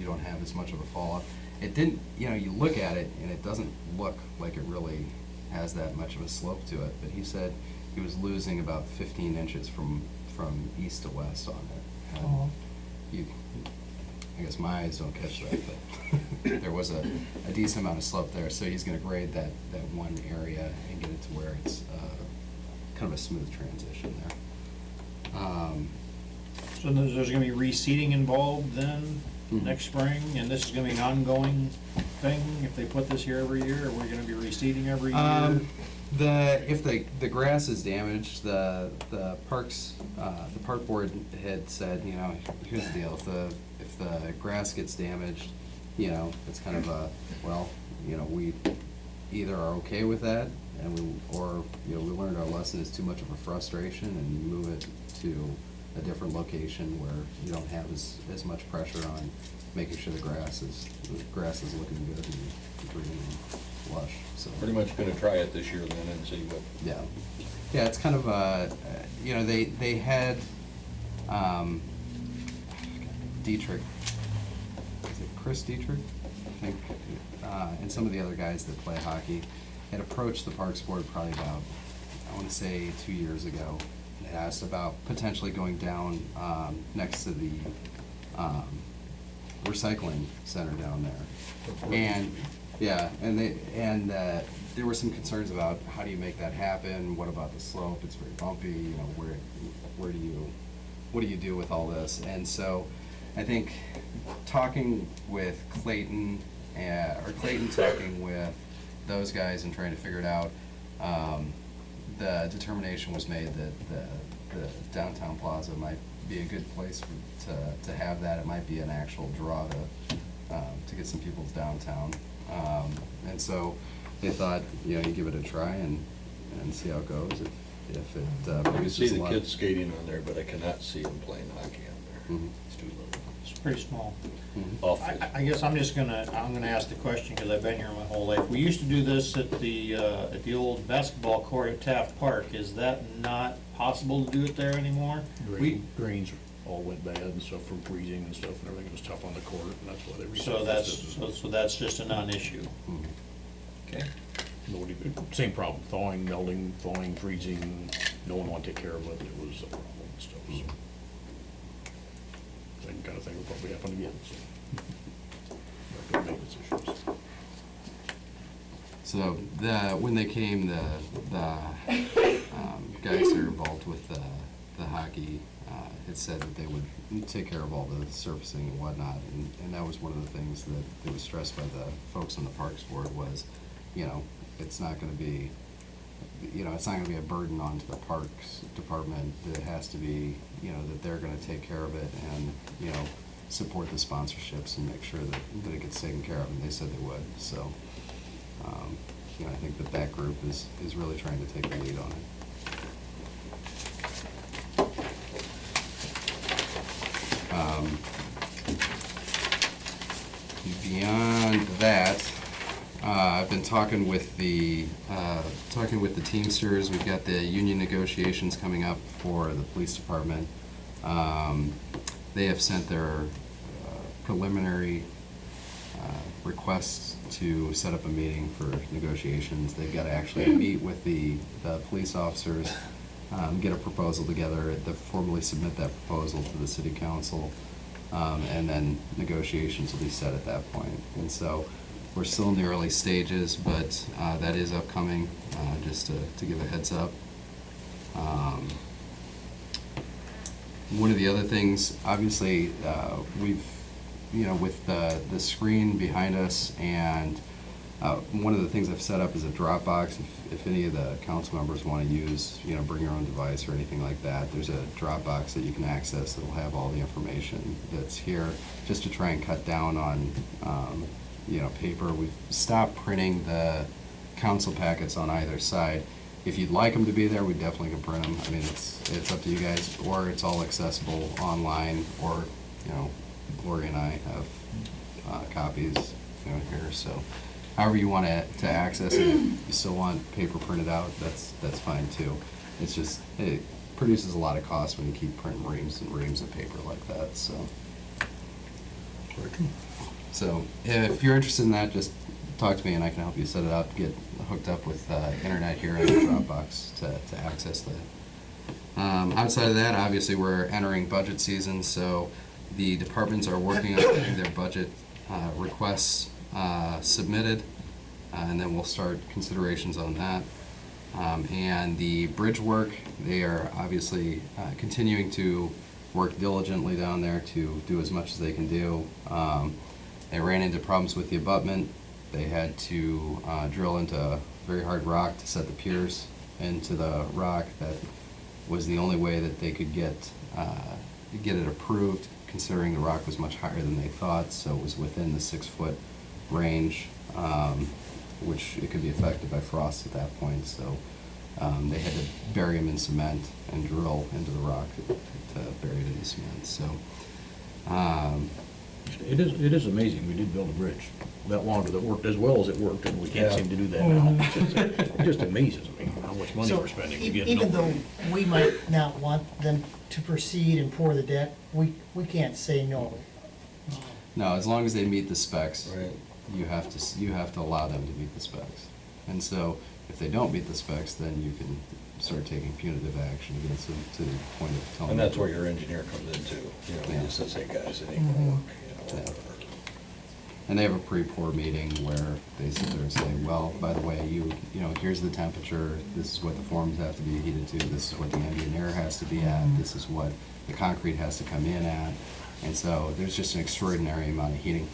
don't have as much of a fall off. It didn't, you look at it and it doesn't look like it really has that much of a slope to it, but he said he was losing about 15 inches from east to west on it. And I guess my eyes don't catch that, but there was a decent amount of slope there, so he's gonna grade that one area and get it to where it's kind of a smooth transition there. So there's gonna be reseeding involved then next spring, and this is gonna be an ongoing thing if they put this here every year, or we're gonna be reseeding every year? If the grass is damaged, the park board had said, here's the deal, if the grass gets damaged, it's kind of we either are okay with that, and we learned our lesson is too much of a frustration, and you move it to a different location where you don't have as much pressure on making sure the grass is looking good and green and lush. So Pretty much gonna try it this year then and see what. Yeah, it's kind of they had Dietrich, is it Chris Dietrich? I think, and some of the other guys that play hockey had approached the Parks Board probably about, I want to say 2 years ago, and asked about potentially going down next to the recycling center down there. And there were some concerns about how do you make that happen? What about the slope? It's very bumpy. What do you do with all this? And so, I think talking with Clayton talking with those guys and trying to figure it out, the determination was made that the downtown plaza might be a good place to have that. It might be an actual draw to get some people downtown. And so they thought, you give it a try and see how it goes. If it I can produces see a the lot. kids skating on there, but I cannot see them playing hockey on there. Mhm. It's too little. It's pretty small. Awful. I guess I'm gonna ask the question, because I've been here my whole life. We used to do this at the old basketball court at Taft Park. Is that not possible to do it there anymore? Greens all went bad and stuff from freezing and stuff, and everything was tough on the court, and that's why they So resurfaced it. so that's just a non-issue. Mhm. Okay. Nobody, same problem, thawing, melting, thawing, freezing, no one wanted to take care of it, it was a problem and stuff, so. Same kind of thing will probably happen again, so. Back to maintenance issues. So when they came, the guys that are involved with the hockey had said that they would take care of all the surfacing and whatnot, and that was one of the things that was stressed by the folks on the Parks Board was, it's not going to be, it's not going to be a burden onto the Parks Department. That it has to be, that they're going to take care of it and, support the sponsorships and make sure that it gets taken care of, and they said they would. So, I think that group is really trying to take the lead on it. Beyond that, I've been talking with the Teamsters. We've got the union negotiations coming up for the police department. They have sent their preliminary requests to set up a meeting for negotiations. They've got to actually meet with the police officers, get a proposal together, to formally submit that proposal to the city council, and then negotiations will be set at that point. And so we're still in the early stages, but that is upcoming, just to give a heads up. One of the other things, obviously, we've, with the screen behind us, and one of the things I've set up is a Dropbox. If any of the council members want to use, bring your own device or anything like that, there's a Dropbox that you can access that'll have all the information that's here, just to try and cut down on, paper. We've stopped printing the council packets on either side. If you'd like them to be there, we definitely can print them. I mean, it's up to you guys, or it's all accessible online, or, Gloria and I have copies, here. So however you want to access it, if you still want paper printed out, that's fine too. It's just, it produces a lot of cost when you keep printing reams and reams of paper like that, so. So if you're interested in that, just talk to me and I can help you set it up, get hooked up with internet here and Dropbox to access that. Outside of that, obviously, we're entering budget season, so the departments are working on getting their budget requests submitted, and then we'll start considerations on that. And the bridge work, they are obviously continuing to work diligently down there to do as much as they can do. They ran into problems with the abutment. They had to drill into very hard rock to set the piers into the rock. That was the only way that they could get it approved, considering the rock was much higher than they thought, so it was within the 6-foot range, which it could be affected by frost at that point. So they had to bury them in cement and drill into the rock to bury it in the cement. So It is amazing, we did build a bridge that long ago that worked as well as it worked, and we can't Yeah. seem to do that now. It just amazes me how much money So, we're spending to e- get. even no- though we might not want them to proceed and pour the deck, we can't say no. no, as long as they meet the specs, Right. you have to allow them to meet the specs. And so if they don't meet the specs, then you can start taking punitive action against them to the point of telling And them. that's where your engineer comes in too. You know, Yeah. he just says, hey, guys, it ain't gonna work, you know. Yeah. And they have a pre-pour meeting where they sit there and say, well, by the way, you know, here's the temperature, this is what the forms have to be heated to, this is what the ambient air has to be at, this is what the concrete has to come in at. And so there's just an extraordinary amount of heating.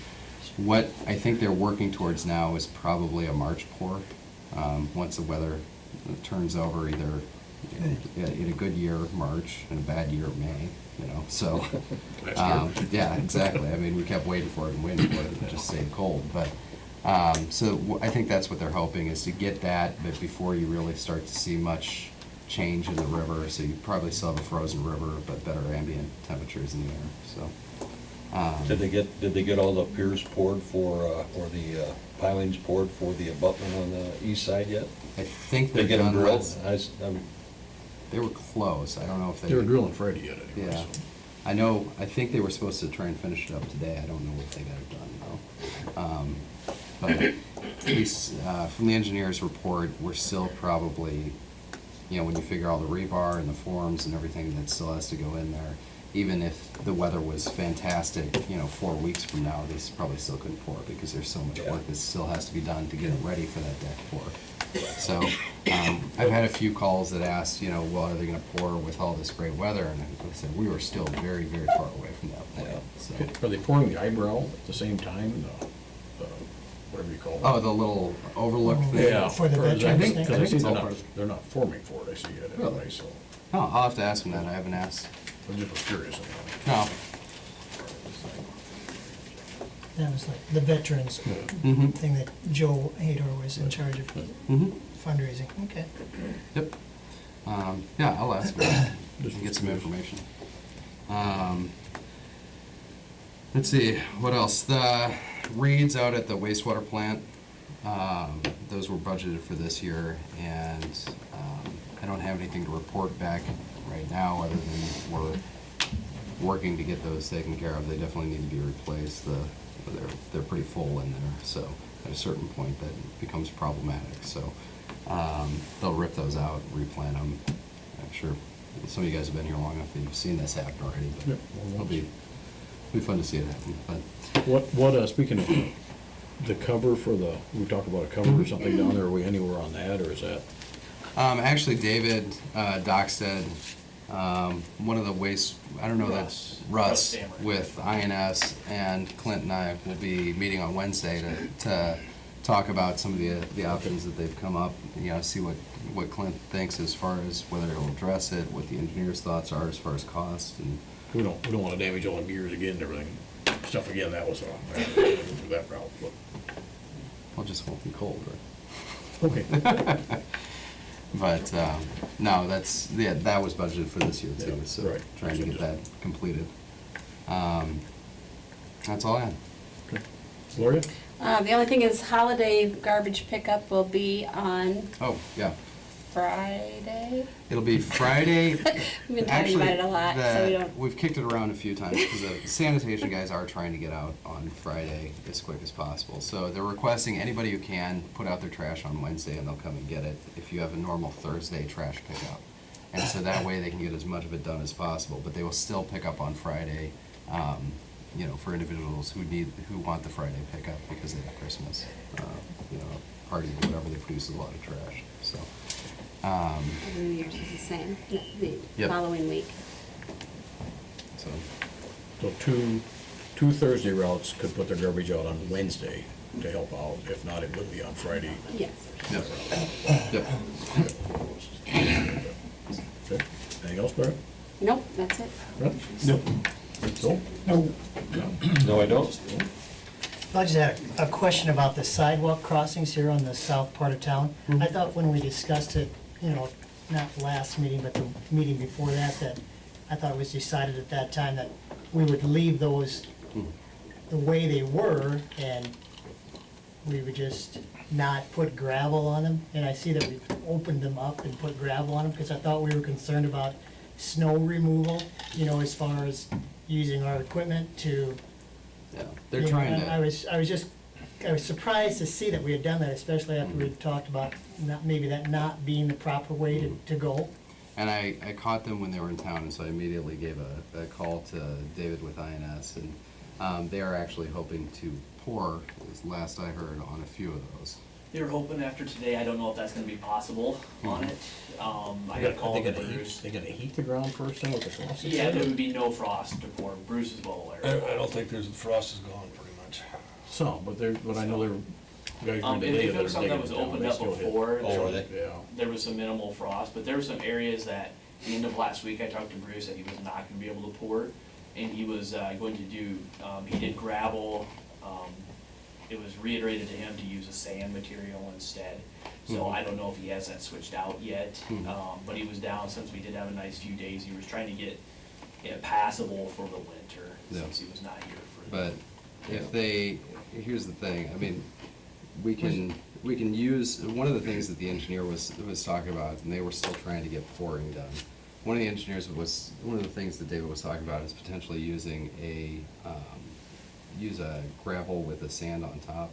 What I think they're working towards now is probably a March pour. Once the weather turns over, either in a good year, March, and a bad year, May, you know, so. Last year. Yeah, exactly. I mean, we kept waiting for it and waiting for it, it just stayed cold. But, I think that's what they're hoping, is to get that, but before you really start to see much change in the river. So you probably still have a frozen river, but better ambient temperatures in the air, so. Did they get all the piers poured for, or the pilings poured for the abutment on the east side yet? I think They they're get them done. drilled? last- They were close. I don't know if they. They were drilling Friday yet anyway, Yeah. so. I think they were supposed to try and finish it up today. I don't know if they got it done, though. But at least, from the engineer's report, we're still probably, you know, when you figure all the rebar and the forms and everything that still has to go in there, even if the weather was fantastic, you know, 4 weeks from now, they probably still couldn't pour because there's so much work that still has to be done to get it ready for that deck pour. So, I've had a few calls that asked, you know, well, are they gonna pour with all this great weather? And I said, we were still very, very far away from that point, so. Are they pouring the eyebrow at the same time, the, whatever you call it? Oh, the little overlook Oh, thing? Yeah. For the or is that- veterans think- thing? Because I see it's they're all part not, of- they're not forming for it, I see it Really? anyway, so. Oh, I'll have to ask them that. I haven't asked. I just was curious. No. That was like the veterans Mm-hmm. thing that Joe Hador was in charge of Mm-hmm. fundraising. Okay. Yep. Yeah, I'll ask them. Just get some information. Let's see, what else? The reeds out at the wastewater plant, those were budgeted for this year, and I don't have anything to report back right now, other than we're working to get those taken care of. They definitely need to be replaced. They're pretty full in there, so at a certain point that becomes problematic. So they'll rip those out, replant them. I'm sure some of you guys have been here long enough that you've seen this happen already, but Yep. it'll be fun to see it happen. But What, speaking of the cover for the, we talked about a cover or something down there, are we anywhere on that, or is that? actually, David Dockstead, one of the waste, I don't know, that's Russ with INS, and Clint and I will be meeting on Wednesday to talk about some of the options that they've come up, you know, see what Clint thinks as far as whether it'll address it, what the engineer's thoughts are as far as cost, and We don't wanna damage all the gears again and everything, stuff again, that was all, through that route, but, well, just won't be cold, right? okay. But, no, that was budgeted for this year too, Yeah, so right. trying to get that completed. That's all I had. Okay. Gloria? The only thing is holiday garbage pickup will be on Oh, yeah, Friday. It'll be Friday. We've been talking about it a lot, so we don't. We've kicked it around a few times because the sanitation guys are trying to get out on Friday as quick as possible. So they're requesting anybody who can put out their trash on Wednesday and they'll come and get it if you have a normal Thursday trash pickup. And so that way they can get as much of it done as possible, but they will still pick up on Friday, you know, for individuals who want the Friday pickup because they have Christmas, you know, party or whatever, they produce a lot of trash, so. New Year's is the same, the Yep. following week. So, So two Thursday routes could put their garbage out on Wednesday to help out. If not, it would be on Friday. Yes. yep, yep. Okay. Anything else, Brett? Nope, that's it. Brett? No. So? No. No, I don't. I just had a question about the sidewalk crossings here on the south part of town. I thought when we discussed it, you know, not last meeting, but the meeting before that, that I thought it was decided at that time that we would leave those the way they were, and we would just not put gravel on them. And I see that we opened them up and put gravel on them, because I thought we were concerned about snow removal, you know, as far as using our equipment to. Yeah, they're you know, trying I to, I was surprised to see that we had done that, especially after we talked about maybe that not being the proper way to go. and I caught them when they were in town, and so I immediately gave a call to David with INS, and they are actually hoping to pour, as last I heard, on a few of those. They were hoping after today, I don't know if that's gonna be possible on it. I got a call to Bruce. They gotta heat the ground first then with the frost? Yeah, there would be no frost to pour. Bruce is well aware. I don't think there's, the frost is gone pretty much. Some, but I know there were guys during the If day it that was are something digging that was it down, opened they up still hit. before, Oh, are they? Yeah. there was some minimal frost, but there were some areas that, the end of last week, I talked to Bruce that he was not gonna be able to pour. And he was, going to do, he did gravel, it was reiterated to him to use a sand material instead. So I don't know if he has that switched out yet, but he was down since we did have a nice few days. He was trying to get it passable for the winter, Yeah. since he was not here for. But if they, here's the thing, I mean, we can use, one of the things that the engineer was talking about, and they were still trying to get pouring done. One of the engineers one of the things that David was talking about is potentially using use a gravel with a sand on top.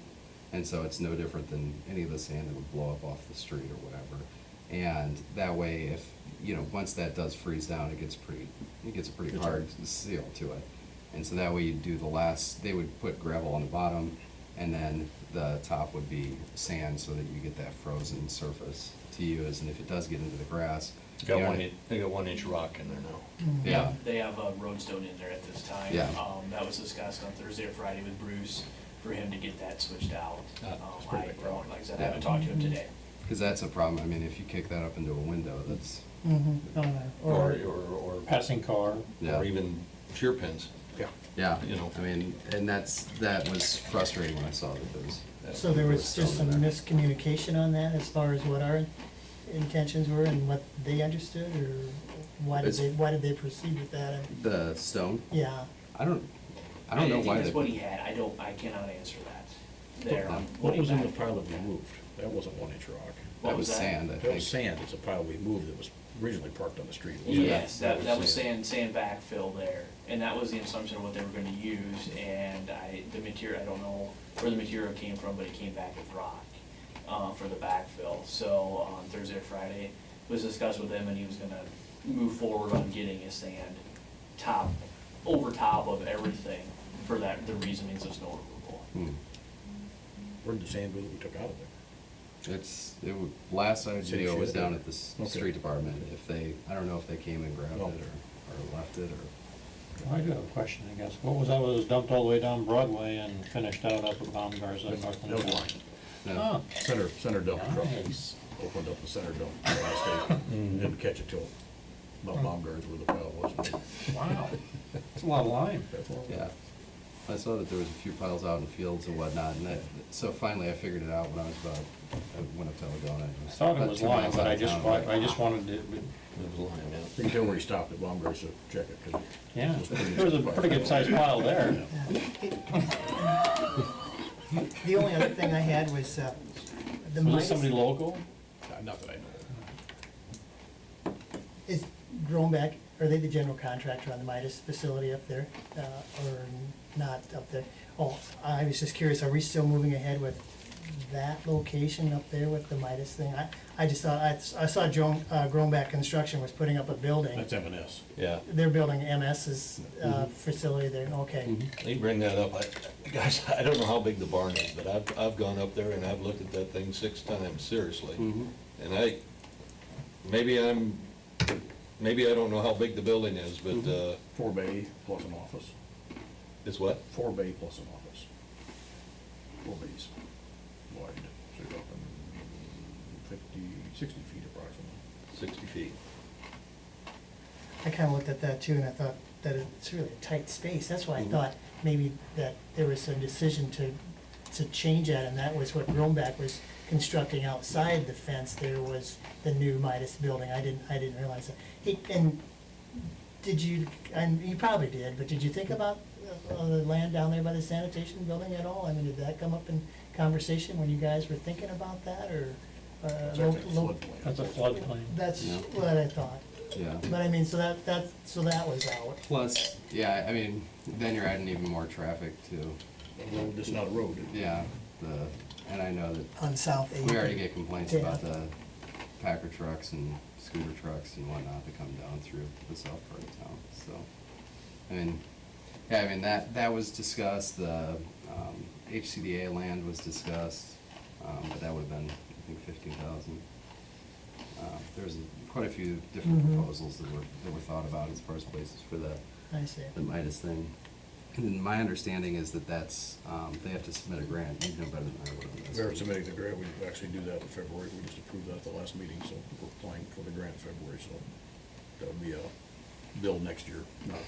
And so it's no different than any of the sand that would blow up off the street or whatever. And that way, if, you know, once that does freeze down, it gets a pretty hard seal to it. And so that way you do they would put gravel on the bottom, and then the top would be sand so that you get that frozen surface to use. And if it does get into the grass. Got you know, they got 1 inch rock in there now. Yeah, They have a roadstone in there at this time. Yeah. That was discussed on Thursday or Friday with Bruce for him to get that switched out. That's I, pretty big rock. like I said, I haven't talked to him today. because that's a problem. I mean, if you kick that up into a window, that's, Or Passing car. yeah. even shear pins. Yeah. Yeah, You know. I mean, and that was frustrating when I saw that there was. So there was just some stone in there. miscommunication on that as far as what our intentions were and what they understood, or why did they proceed with that? The stone, Yeah, I don't know I why think they. that's what he had. I cannot answer that there. on What he was in the backfilled pile that with we moved? That wasn't 1 inch rock. What That was that? sand, I That think. was sand, it's a pile we moved that was originally parked on the street. wasn't it? Yes, that was sand backfill there, and that was the assumption of what they were gonna use, and the material, I don't know where the material came from, but it came back with rock, for the backfill. So on Thursday or Friday, it was discussed with him, and he was gonna move forward on getting a sand over top of everything for the reasonings of snow removal. Hmm. Where did the sand go that we took out of there? Last I City knew, it was shed? down at the Okay. street department. I don't know if they came and grabbed it or left it or. I do have a question, I guess. What was that, was dumped all the way down Broadway and finished out up at Baumgart's in North That was Minnetonka? line. No. Oh, Center dump truck. nice. Opened up the center dump last day, didn't catch it till about Baumgart's where the pile was. Wow, that's a lot of lime. Yeah, I saw that there was a few piles out in fields and whatnot, and so finally I figured it out when I went up to Algona. I thought it about was 2 lime, miles but out I of just, town. I just wanted to, It was lime, yeah. You can tell where he stopped at Baumgart's to check it, 'cause yeah, there was a pretty good sized pile there. the only other thing I had was the Was it minus. somebody local? not that I know is Groenbeck, are they the general contractor on the Midas facility up there, or not up there? Oh, I was just curious, are we still moving ahead with that location up there with the Midas thing? I just thought, I saw Groenbeck Construction was putting up a building. That's M&S. Yeah, They're building MS's facility there, okay. they bring that up. Guys, I don't know how big the barn is, but I've gone up there and I've looked at that thing 6 times, seriously. And maybe I don't know how big the building is, but, 4 bay plus an office. it's what? 4 bay plus an office. 4 bays wide, so you're talking 50, 60 feet approximately. 60 feet. I kinda looked at that too, and I thought that it's really a tight space, that's why I thought maybe that there was a decision to change that, and that was what Groenbeck was constructing outside the fence, there was the new Midas building, I didn't realize that. And did you, and you probably did, but did you think about the land down there by the sanitation building at all? I mean, did that come up in conversation when you guys were thinking about that, or? It's actually a floodplain. That's a floodplain. That's Yeah. what I thought, Yeah. but I mean, so that was out. Plus, yeah, I mean, then you're adding even more traffic to, Road, it's not a road. yeah, and I know that On South Eighth. we already get complaints Yeah. about the Packer trucks and scooter trucks and whatnot that come down through the south part of town, so. I mean, yeah, I mean, that was discussed, the HCDA land was discussed, but that would've been, I think, 15,000. There's quite a few different Mhm. proposals that were thought about as far as places for the I see. Midas thing. And then my understanding is that they have to submit a grant, you know better than I would. They're submitting the grant, we actually do that in February, we just approved that at the last meeting, so we're applying for the grant in February, so that'll be a bill next year, not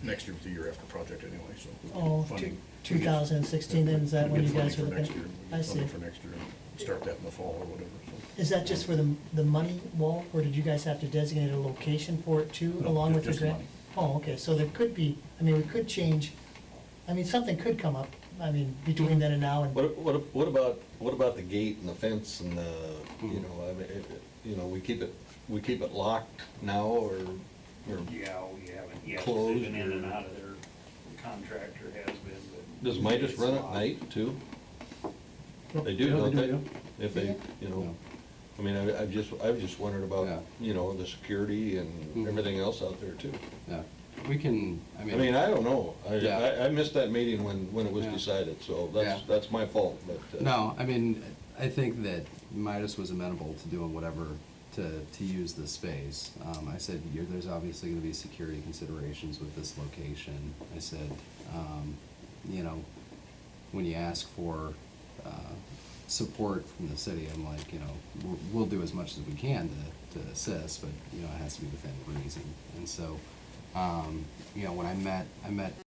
next year, but the year after project anyway, so. Oh, funding- 2016 then, is that we when get you guys were funding looking? for next year. We I get see. funding for next year, and start that in the fall or whatever, so. Is that just for the money, Walt, or did you guys have to designate a location for it too, No, along with the just the grant? money. Oh, okay, so there could be, I mean, we could change, I mean, something could come up, I mean, between then and now, and, What about the gate and the fence and the, you know, I mean, we keep it locked now, or? Yeah, we haven't yet, Closed they've been in and or- out of there, the contractor has been, but. Does Midas it's run at locked. night too? They Yeah, do, don't do, they? yeah. If they, you know, I mean, I've just wondered Yeah. about, you know, the security and Mhm. everything else out there too. Yeah, we can, I I mean. mean, I don't know. Yeah. I missed that meeting when it was Yeah. decided, so Yeah. that's my fault, but. No, I mean, I think that Midas was amenable to doing whatever to use the space. I said, there's obviously gonna be security considerations with this location. I said, you know, when you ask for, support from the city, I'm like, you know, we'll do as much as we can to assist, but, you know, it has to be within reason. And so, you know, when I met